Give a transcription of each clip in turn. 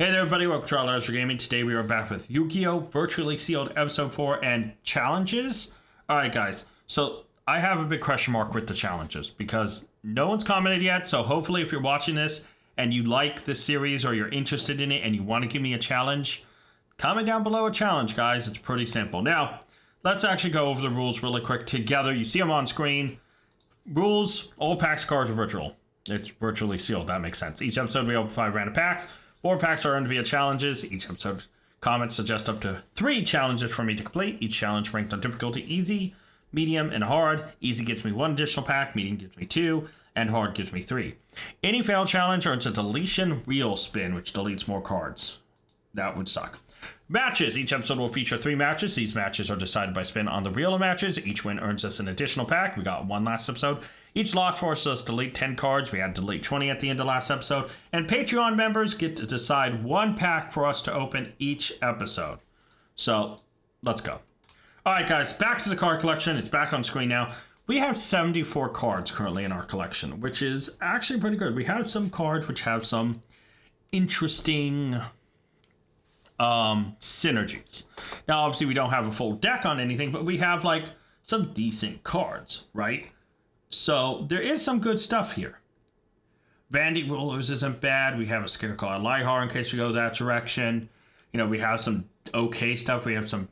Hey there everybody, welcome to Virtual Gaming. Today we are back with Yu-Gi-Oh! Virtually Sealed Episode 4 and challenges. Alright guys, so I have a big question mark with the challenges because no one's commented yet, so hopefully if you're watching this and you like this series or you're interested in it and you want to give me a challenge, comment down below a challenge guys, it's pretty simple. Now, let's actually go over the rules really quick together. You see them on screen. Rules, all packs cards are virtual. It's virtually sealed, that makes sense. Each episode we open 5 random packs. 4 packs are earned via challenges. Each episode comments suggest up to 3 challenges for me to complete. Each challenge ranked on difficulty easy, medium, and hard. Easy gives me 1 additional pack, medium gives me 2, and hard gives me 3. Any failed challenge earns a deletion wheel spin, which deletes more cards. That would suck. Matches. Each episode will feature 3 matches. These matches are decided by spin on the reel of matches. Each win earns us an additional pack. We got 1 last episode. Each loss forces us to delete 10 cards. We had to delete 20 at the end of last episode. And Patreon members get to decide 1 pack for us to open each episode. So, let's go. Alright guys, back to the card collection. It's back on screen now. We have 74 cards currently in our collection, which is actually pretty good. We have some cards which have some interesting synergies. Now, obviously, we don't have a full deck on anything, but we have, like, some decent cards, right? So, there is some good stuff here. Vandy Rulers isn't bad. We have a Scarecrow and Lihar in case we go that direction. You know, we have some okay stuff. We have some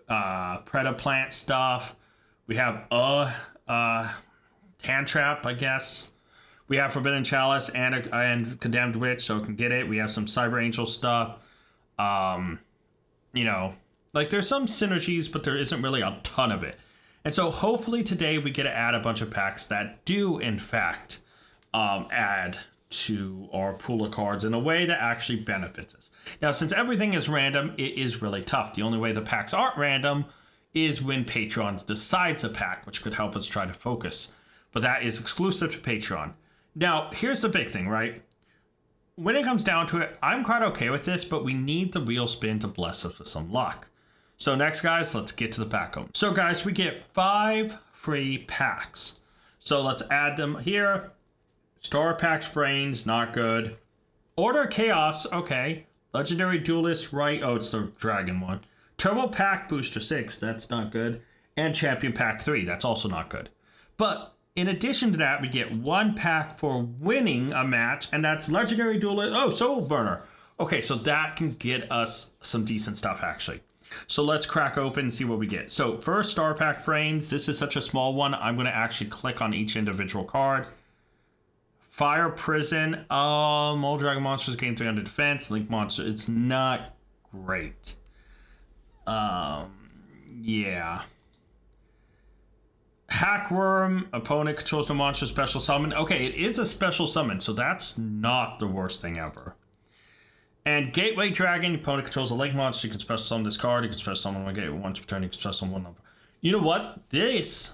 Predaplant stuff. We have Hand Trap, I guess. We have Forbidden Chalice and Condemned Witch, so it can get it. We have some Cyber Angel stuff. You know, like there's some synergies, but there isn't really a ton of it. And so hopefully today we get to add a bunch of packs that do in fact add to our pool of cards in a way that actually benefits us. Now, since everything is random, it is really tough. The only way the packs aren't random is when Patreon decides a pack, which could help us try to focus. But that is exclusive to Patreon. Now, here's the big thing, right? When it comes down to it, I'm quite okay with this, but we need the wheel spin to bless us with some luck. So next, guys, let's get to the pack open. So, guys, we get 5 free packs. So let's add them here. Star Packs Brains, not good. Order Chaos, okay. Legendary Duelist, right? Oh, it's the Dragon one. Turbo Pack Booster 6, that's not good. And Champion Pack 3, that's also not good. But in addition to that, we get 1 pack for winning a match, and that's Legendary Duelist. Oh, Soul Burner. Okay, so that can get us some decent stuff, actually. So let's crack open and see what we get. So first, Star Pack Frames. This is such a small one. I'm going to actually click on each individual card. Fire Prison. Mole Dragon Monsters gain 300 defense. Link Monster. It's not great. Yeah. Hackworm, opponent controls no monster, special summon. Okay, it is a special summon, so that's not the worst thing ever. And Gateway Dragon, opponent controls a link monster, you can special summon this card, you can special summon one gateway once per turn, you can special summon one number. You know what? This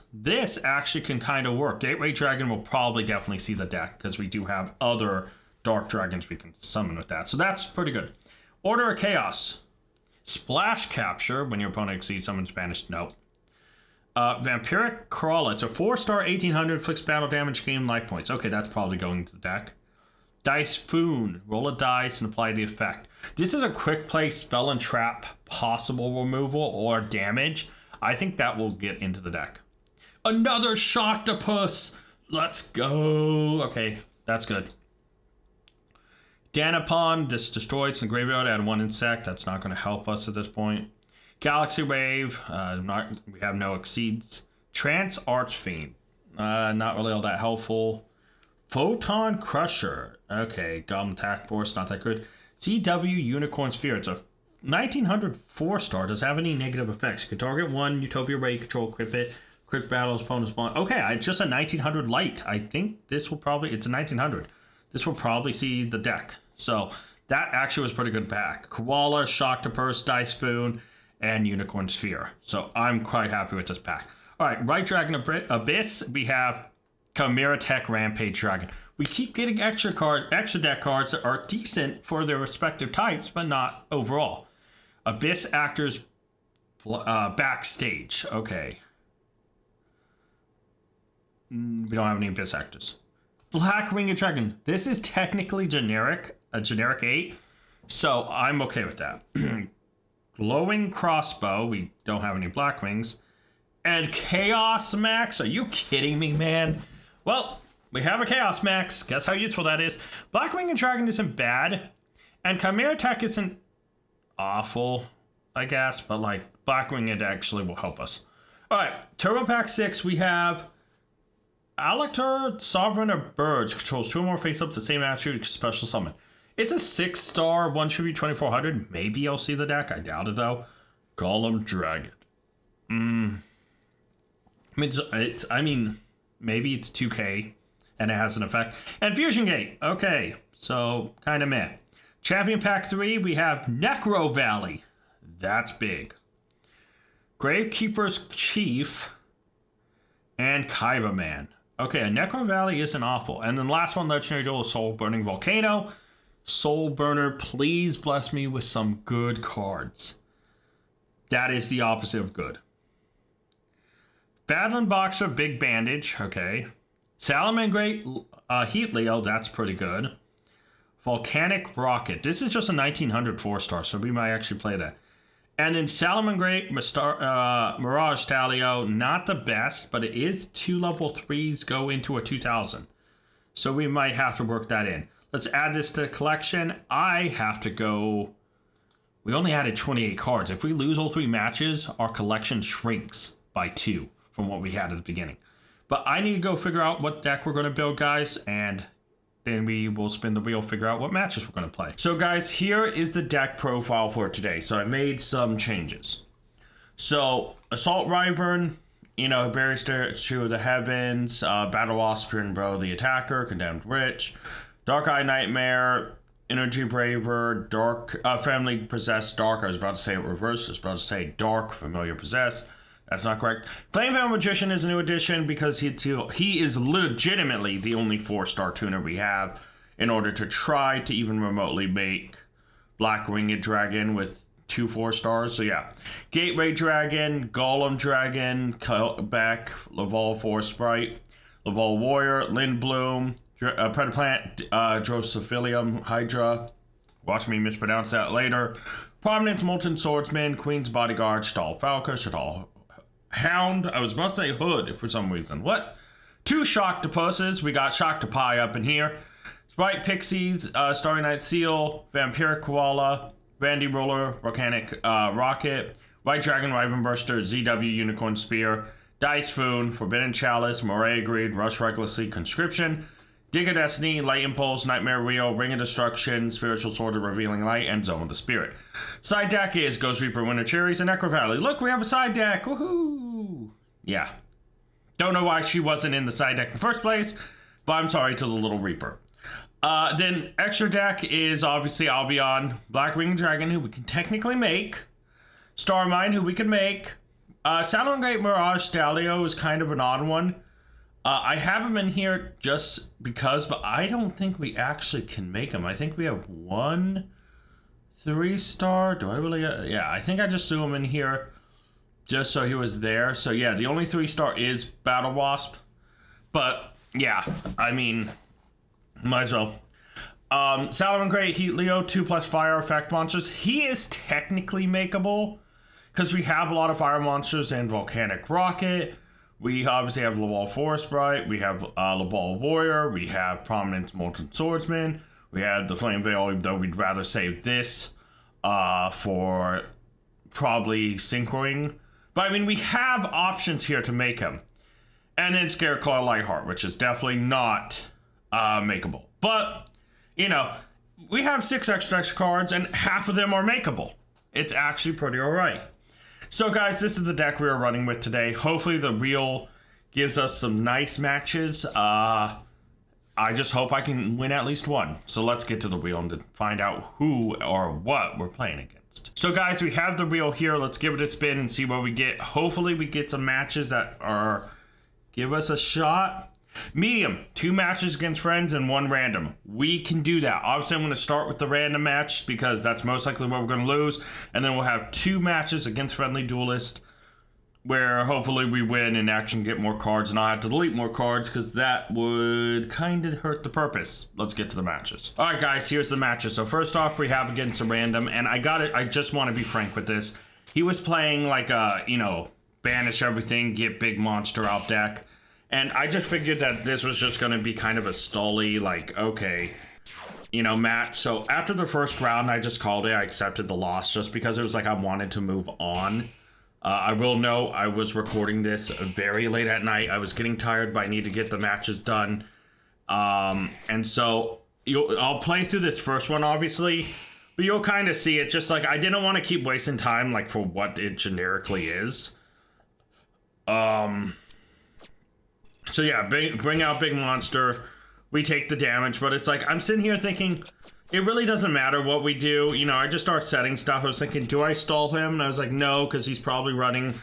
actually can kind of work. Gateway Dragon will probably definitely see the deck, because we do have other Dark Dragons we can summon with that. So that's pretty good. Order of Chaos. Splash Capture, when your opponent exceeds summons banished, no. Vampiric Crawl. It's a 4-star 1800, inflicts battle damage, gain life points. Okay, that's probably going to the deck. Dice Foon. Roll a dice and apply the effect. This is a quick play spell and trap possible removal or damage. I think that will get into the deck. Another Shocktopus. Let's go. Okay, that's good. Danapon. This destroys the graveyard. Add 1 insect. That's not going to help us at this point. Galaxy Wave, we have no exceeds. Trance Archfiend, not really all that helpful. Photon Crusher, okay. Goblin Attack Force, not that good. CW Unicorn Sphere, it's a 1900 4-star, does have any negative effects. You can target 1 Utopia Ray you control, equip it, crit battles, opponent's spawn. Okay, it's just a 1900 light. I think this will probably, it's a 1900. This will probably see the deck. So that actually was a pretty good pack. Koala, Shocktopus, Dice Foon, and Unicorn Sphere. So I'm quite happy with this pack. All right, Right Dragon Abyss. We have Chimera Tech Rampage Dragon. We keep getting extra deck cards that are decent for their respective types, but not overall. Abyss Actors Backstage. Okay. We don't have any Abyss Actors. Black Winged Dragon. This is technically generic, a generic 8. So I'm okay with that. Glowing crossbow. We don't have any black wings. And Chaos Max. Are you kidding me, man? Well, we have a Chaos Max. Guess how useful that is. Blackwing and Dragon isn't bad. And Chimera Attack isn't awful, I guess. But, like, Blackwing, it actually will help us. Alright, Turbo Pack 6, we have Alector, Sovereign of Birds. Controls 2 or more face-ups, the same attribute, special summon. It's a 6-star, 1 tribute, 2400. Maybe I'll see the deck. I doubt it, though. Golem Dragon. I mean, maybe it's 2K, and it has an effect. And Fusion Gate. Okay, so kind of meh. Champion Pack 3, we have Necro Valley. That's big. Gravekeeper's Chief. And Kaiba Man. Okay, a Necro Valley isn't awful. And then last one, Legendary Duel, Soul Burning Volcano. Soul Burner, please bless me with some good cards. That is the opposite of good. Battling Boxer, Big Bandage, okay. Salamangreat, Heat Leo, that's pretty good. Volcanic Rocket, this is just a 1900 4-star, so we might actually play that. And then Salamangreat, Mirage Talio, not the best, but it is 2 level 3s go into a 2000. So we might have to work that in. Let's add this to the collection. I have to go... We only added 28 cards. If we lose all 3 matches, our collection shrinks by 2 from what we had at the beginning. But I need to go figure out what deck we're going to build, guys, and then we will spin the wheel, figure out what matches we're going to play. So, guys, here is the deck profile for today. So I made some changes. So, Assault Wyvern, you know, Barrister, Chew of the Heavens, Battle Wasp, Bro, the Attacker, Condemned Witch, Dark Eye Nightmare, Energy Braver, Dark, Family Possessed Dark. I was about to say it reversed. I was about to say Dark, Familiar Possessed. That's not correct. Flame Veil Magician is a new addition because he is legitimately the only 4-star tuner we have in order to try to even remotely make Black Winged Dragon with 2 4-stars. So yeah, Gateway Dragon, Golem Dragon, Beck, Laval 4 Sprite, Laval Warrior, Lindbloom, Predaplant, Drosophilium Hydra. Watch me mispronounce that later. Prominence Molten Swordsman, Queen's Bodyguard, Stall Falco, Stall Hound. I was about to say Hood for some reason. What? 2 Shocktopusses. We got Shocktopie up in here. Sprite Pixies, Starry Night Seal, Vampiric Koala, Randy Roller, Volcanic Rocket, White Dragon, Wyvern Burster, ZW Unicorn Spear, Dice Foon, Forbidden Chalice, Moray Greed, Rush Recklessly, Conscription, Dig of Destiny, Light Impulse, Nightmare Wheel, Ring of Destruction, Spiritual Sword of Revealing Light, and Zone of the Spirit. Side deck is Ghost Reaper, Winter Cherries, and Necro Valley. Look, we have a side deck! Woohoo! Yeah. Don't know why she wasn't in the side deck in the first place, but I'm sorry to the Little Reaper. Then extra deck is obviously Albion, Black Winged Dragon, who we can technically make, Starmine, who we can make, Salamangreat Mirage Stalio is kind of an odd one. I have him in here just because, but I don't think we actually can make him. I think we have 1 3-star. Do I really? Yeah, I think I just threw him in here just so he was there. So yeah, the only 3-star is Battle Wasp. But yeah, I mean, might as well. Salamangreat Heat Leo, 2+ fire effect monsters. He is technically makeable because we have a lot of fire monsters and Volcanic Rocket. We obviously have Laval Forest Sprite, we have Laval Warrior, we have Prominence Molten Swordsman, we have the Flame Veil, though we'd rather save this for probably Synchroing. But I mean, we have options here to make him. And then Scareclaw Lightheart, which is definitely not makeable. But, you know, we have 6 extra cards and half of them are makeable. It's actually pretty alright. So guys, this is the deck we are running with today. Hopefully the wheel gives us some nice matches. I just hope I can win at least one. So let's get to the wheel and find out who or what we're playing against. So guys, we have the wheel here. Let's give it a spin and see what we get. Hopefully we get some matches that are give us a shot. Medium, 2 matches against friends and 1 random. We can do that. Obviously, I'm going to start with the random match because that's most likely what we're going to lose. And then we'll have 2 matches against Friendly Duelist where hopefully we win and actually get more cards and I have to delete more cards because that would kind of hurt the purpose. Let's get to the matches. All right, guys, here's the matches. So first off, we have against a random, and I just want to be frank with this. He was playing like a, you know, banish everything, get big monster out deck. And I just figured that this was just going to be kind of a stally, like, okay, you know, match. So after the first round, I just called it. I accepted the loss just because it was like I wanted to move on. I will note I was recording this very late at night. I was getting tired, but I need to get the matches done. And so I'll play through this first one, obviously, but you'll kind of see it. Just like I didn't want to keep wasting time, like for what it generically is. So yeah, bring out big monster. We take the damage, but it's like I'm sitting here thinking it really doesn't matter what we do. You know, I just start setting stuff. I was thinking, do I stall him? And I was like, no, because he's probably running,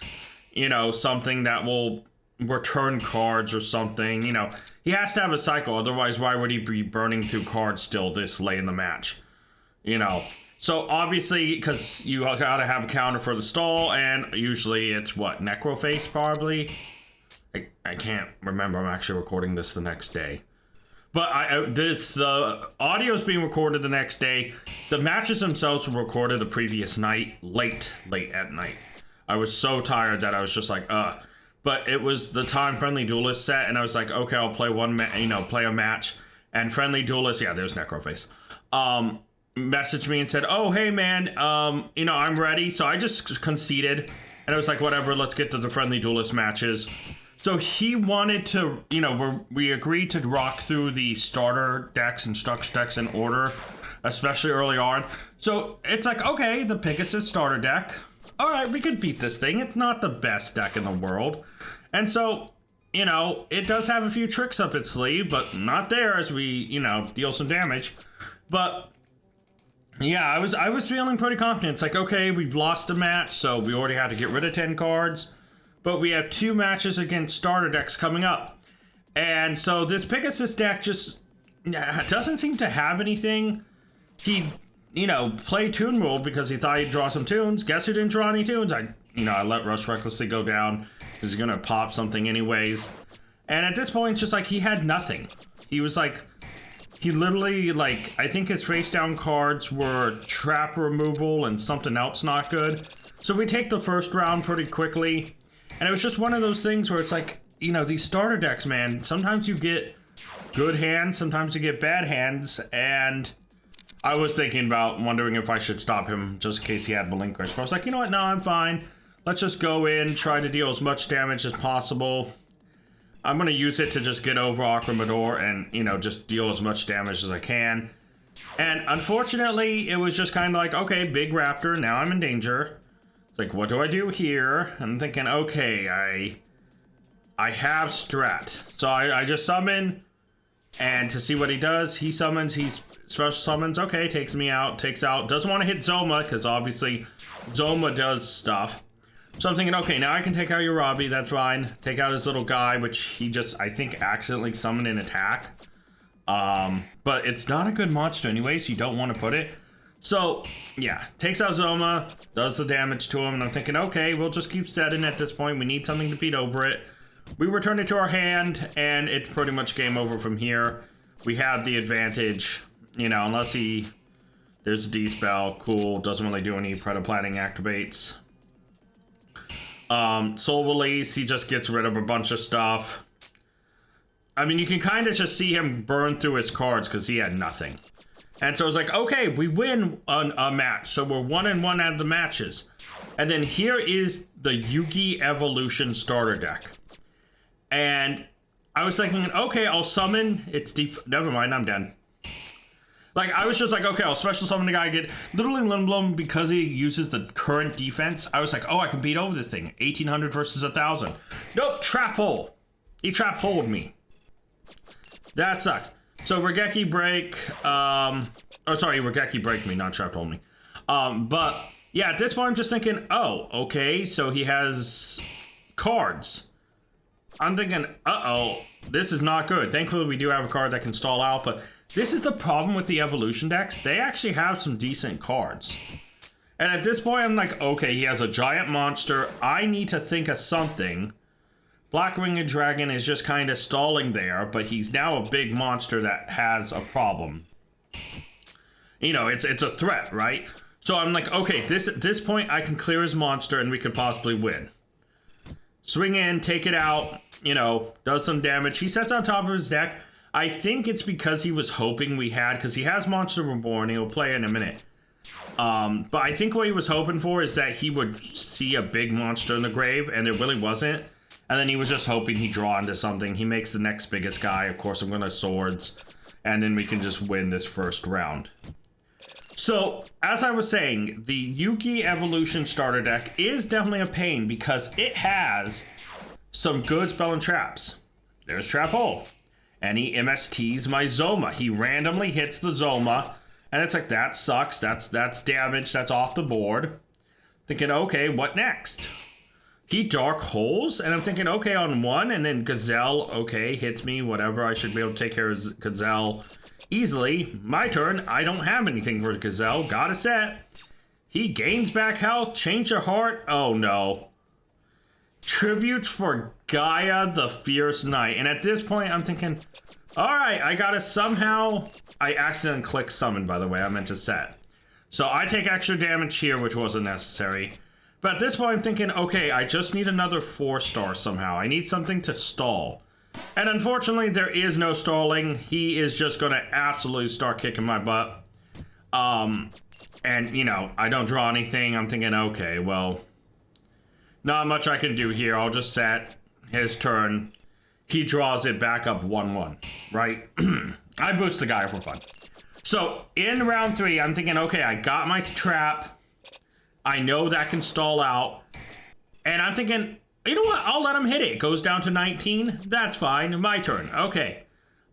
you know, something that will return cards or something. You know, he has to have a cycle. Otherwise, why would he be burning through cards still this late in the match? You know, so obviously, because you gotta have a counter for the stall, and usually it's what, Necroface probably? I can't remember. I'm actually recording this the next day. But the audio is being recorded the next day. The matches themselves were recorded the previous night, late at night. I was so tired that I was just like, But it was the time Friendly Duelist set, and I was like, okay, I'll play play a match. And Friendly Duelist, yeah, there's Necroface. Messaged me and said, oh, hey man, you know, I'm ready. So I just conceded, and I was like, whatever, let's get to the Friendly Duelist matches. So he wanted to, you know, we agreed to rock through the starter decks and structure decks in order, especially early on. So it's like, okay, the Pegasus starter deck. All right, we could beat this thing. It's not the best deck in the world. And so, you know, it does have a few tricks up its sleeve, but not there as we, you know, deal some damage. But yeah, I was feeling pretty confident. It's like, okay, we've lost a match, so we already had to get rid of 10 cards. But we have 2 matches against starter decks coming up. And so this Pegasus deck just doesn't seem to have anything. He, you know, played Toon Rule because he thought he'd draw some tunes. Guess who didn't draw any tunes? I let Rush recklessly go down because he's going to pop something anyways. And at this point, it's just like he had nothing. He was like, he literally, like, I think his face down cards were trap removal and something else not good. So we take the first round pretty quickly. And it was just one of those things where it's like, you know, these starter decks, man, sometimes you get good hands, sometimes you get bad hands, and I was thinking about wondering if I should stop him just in case he had Relinquish. But I was like, you know what, no, I'm fine. Let's just go in, try to deal as much damage as possible. I'm going to use it to just get over Akramador and, you know, just deal as much damage as I can. And unfortunately, it was just kind of like, okay, big Raptor, now I'm in danger. It's like, what do I do here? I'm thinking, okay, I have strat. So I just summon, and to see what he does, he summons, he special summons, okay, takes me out, takes out, doesn't want to hit Zoma, because obviously Zoma does stuff. So I'm thinking, okay, now I can take out Urabi, that's fine. Take out his little guy, which he just, I think, accidentally summoned an attack. But it's not a good monster anyway, so you don't want to put it. So, yeah, takes out Zoma, does the damage to him, and I'm thinking, okay, we'll just keep setting at this point. We need something to beat over it. We return it to our hand, and it's pretty much game over from here. We have the advantage, you know, unless there's a D-spell, cool, doesn't really do any Predaplanning activates. Soul Release, he just gets rid of a bunch of stuff. I mean, you can kind of just see him burn through his cards because he had nothing. And so I was like, okay, we win a match. So we're 1-1 out of the matches. And then here is the Yugi Evolution starter deck. And I was thinking, okay, I'll summon. It's deep. Never mind, I'm done. Like, I was just like, okay, I'll special summon the guy, get literally Lindblom because he uses the current defense. I was like, oh, I can beat over this thing. 1800 versus 1000. Nope, trap hole. He trap holed me. That sucks. So Regeki break, Regeki break me, not trap hold me. But yeah, at this point I'm just thinking, oh, okay, so he has cards. I'm thinking, uh-oh, this is not good. Thankfully we do have a card that can stall out, but this is the problem with the evolution decks. They actually have some decent cards. And at this point, I'm like, okay, he has a giant monster. I need to think of something. Black-Winged Dragon is just kind of stalling there, but he's now a big monster that has a problem. You know, it's a threat, right? So I'm like, okay, at this point, I can clear his monster and we could possibly win. Swing in, take it out, you know, does some damage. He sets on top of his deck. I think it's because he was hoping we had, because he has Monster Reborn. He'll play in a minute. But I think what he was hoping for is that he would see a big monster in the grave, and there really wasn't. And then he was just hoping he'd draw into something. He makes the next biggest guy. Of course, I'm going to swords. And then we can just win this first round. So, as I was saying, the Yugi Evolution starter deck is definitely a pain because it has some good spell and traps. There's Trap Hole. And he MSTs my Zoma. He randomly hits the Zoma. And it's like, that sucks. That's damage. That's off the board. Thinking, okay, what next? He Dark Holes. And I'm thinking, okay, on one. And then Gazelle, okay, hits me. Whatever. I should be able to take care of Gazelle easily. My turn. I don't have anything for Gazelle. Got a set. He gains back health. Change of heart. Oh, no. Tributes for Gaia the Fierce Knight. And at this point, I'm thinking, all right, I gotta somehow... I accidentally clicked summon, by the way. I meant to set. So I take extra damage here, which wasn't necessary. But at this point, I'm thinking, okay, I just need another 4-star somehow. I need something to stall. And unfortunately, there is no stalling. He is just going to absolutely start kicking my butt. And, you know, I don't draw anything. I'm thinking, okay, well, not much I can do here. I'll just set his turn. He draws it back up 1-1, right? I boost the guy for fun. So, in round 3, I'm thinking, okay, I got my trap. I know that can stall out. And I'm thinking... You know what? I'll let him hit it. Goes down to 19. That's fine. My turn. Okay.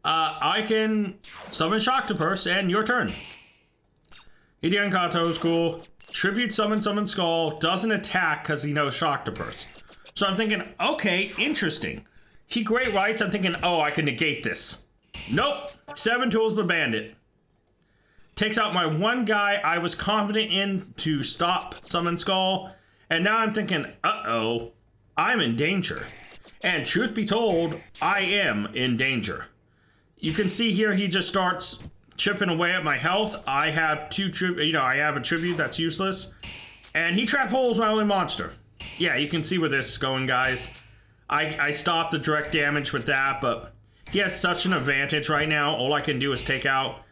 I can summon Shocktopus, and your turn. Hideon Kato's cool. Tribute summon Skull. Doesn't attack because he knows Shocktopus. So I'm thinking, okay, interesting. He great writes. I'm thinking, oh, I can negate this. Nope. 7 Tools the Bandit. Takes out my one guy I was confident in to stop Summon Skull. And now I'm thinking, uh-oh. I'm in danger. And truth be told, I am in danger. You can see here he just starts chipping away at my health. I have I have a tribute that's useless. And he Trap Holes my only monster. Yeah, you can see where this is going, guys. I stopped the direct damage with that, but he has such an advantage right now. All I can do is take out.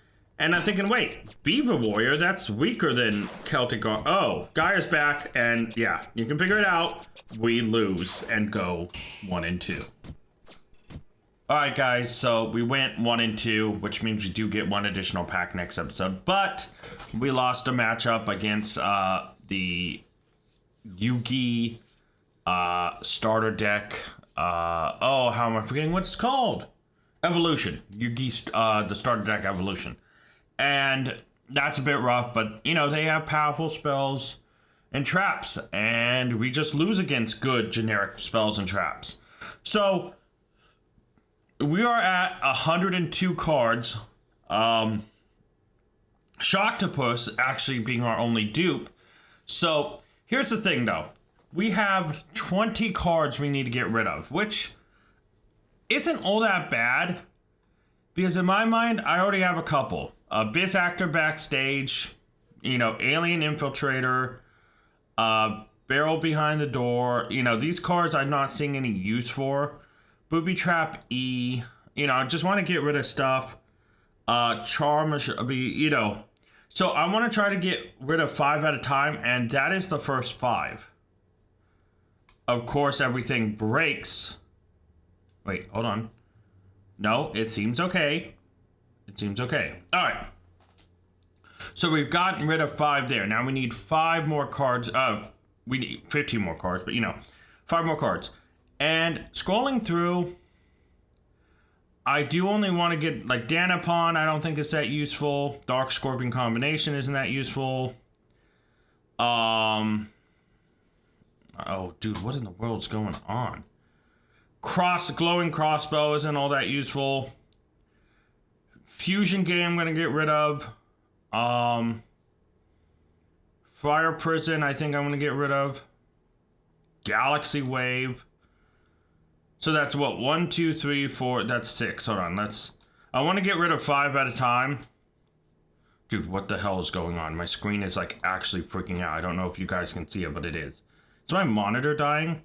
And I'm thinking, wait, Beaver Warrior, that's weaker than Celtic Guard. Oh, Gaia's back, and yeah, you can figure it out. We lose and go 1 and 2. Alright, guys, so we went 1 and 2, which means we do get 1 additional pack next episode. But we lost a matchup against the Yugi starter deck. Oh, how am I forgetting what it's called? Evolution. Yugi, the starter deck Evolution. And that's a bit rough, but, you know, they have powerful spells and traps. And we just lose against good generic spells and traps. So, we are at 102 cards. Shocktopus actually being our only dupe. So, here's the thing, though. We have 20 cards we need to get rid of, which isn't all that bad. Because in my mind, I already have a couple. Abyss Actor Backstage, you know, Alien Infiltrator, Barrel Behind the Door. You know, these cards I'm not seeing any use for. Booby Trap E. You know, I just want to get rid of stuff. Charm, you know. So I want to try to get rid of 5 at a time, and that is the first 5. Of course, everything breaks. Wait, hold on. No, it seems okay. It seems okay. All right. So we've gotten rid of 5 there. Now we need 5 more cards. We need 15 more cards, but you know, 5 more cards. And scrolling through, I do only want to get, like, Danapon, I don't think it's that useful. Dark Scorpion Combination isn't that useful. Oh, dude, what in the world's going on? Glowing Crossbow isn't all that useful. Fusion Game I'm going to get rid of. Fire Prison, I think I'm going to get rid of. Galaxy Wave. So that's what? 1, 2, 3, 4. That's 6. Hold on. I want to get rid of 5 at a time. Dude, what the hell is going on? My screen is like actually freaking out. I don't know if you guys can see it, but it is. Is my monitor dying?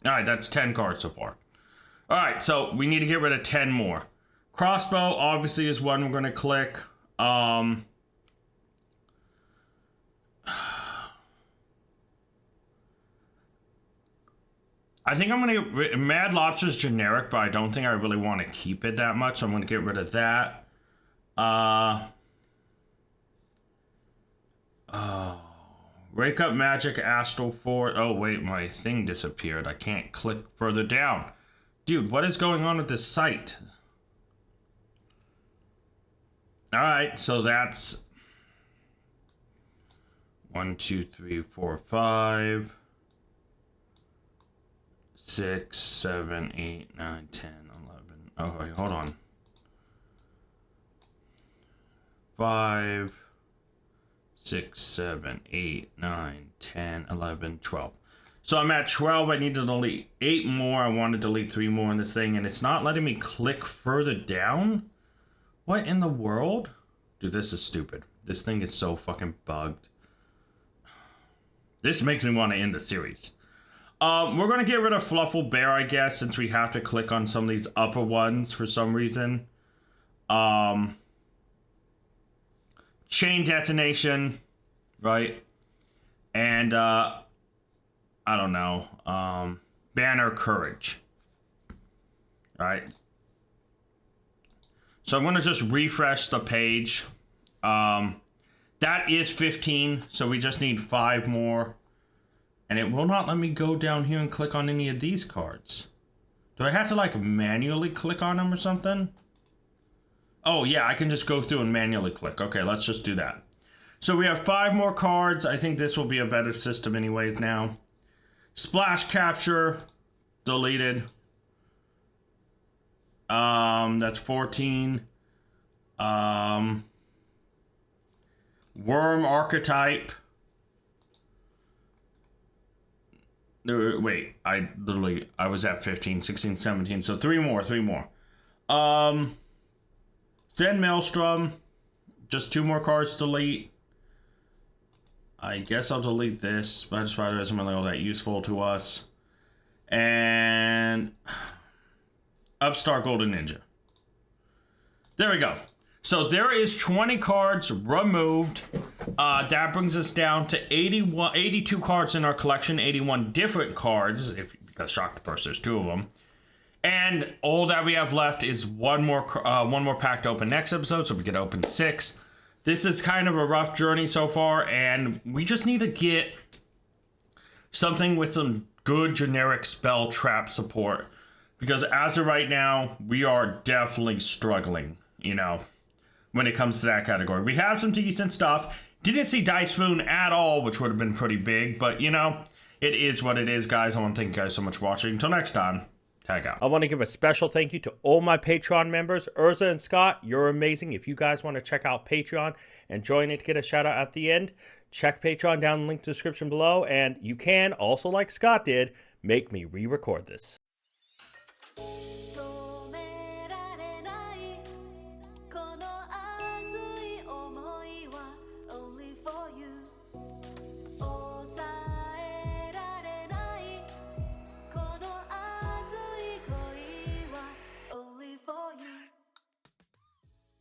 Alright, that's 10 cards so far. Alright, so we need to get rid of 10 more. Crossbow, obviously, is one we're going to click. I think I'm going to... Mad Lobster's generic, but I don't think I really want to keep it that much. So I'm going to get rid of that. Wake Up Magic, Astral Force. Oh, wait, my thing disappeared. I can't click further down. Dude, what is going on with this site? Alright, so that's... 1, 2, 3, 4, 5... 6, 7, 8, 9, 10, 11. Oh, wait, hold on. 5, 6, 7, 8, 9, 10, 11, 12. So I'm at 12. I need to delete 8 more. I want to delete 3 more in this thing, and it's not letting me click further down? What in the world? Dude, this is stupid. This thing is so fucking bugged. This makes me want to end the series. We're going to get rid of Fluffle Bear, I guess, since we have to click on some of these upper ones for some reason. Chain Detonation, right? And, I don't know, Banner Courage. Alright. So I'm going to just refresh the page. That is 15, so we just need 5 more. And it will not let me go down here and click on any of these cards. Do I have to, like, manually click on them or something? Oh, yeah, I can just go through and manually click. Okay, let's just do that. So we have 5 more cards. I think this will be a better system anyways now. Splash Capture, deleted. That's 14. Worm Archetype. Wait, I was at 15, 16, 17, so 3 more. Zen Maelstrom, just 2 more cards to delete. I guess I'll delete this. Spider Spider isn't really all that useful to us. And Upstart Golden Ninja. There we go. So there is 20 cards removed. That brings us down to 82 cards in our collection, 81 different cards, because Shock the Purse, there's 2 of them. And all that we have left is one more pack to open next episode, so we get to open 6. This is kind of a rough journey so far, and we just need to get something with some good generic spell trap support. Because as of right now, we are definitely struggling, you know, when it comes to that category. We have some decent stuff. Didn't see Dice Spoon at all, which would have been pretty big. But, you know, it is what it is, guys. I want to thank you guys so much for watching. Until next time, tag out. I want to give a special thank you to all my Patreon members. Urza and Scott, you're amazing. If you guys want to check out Patreon and join it to get a shout out at the end, check Patreon down in the link to the description below. And you can, also like Scott did, make me re-record this.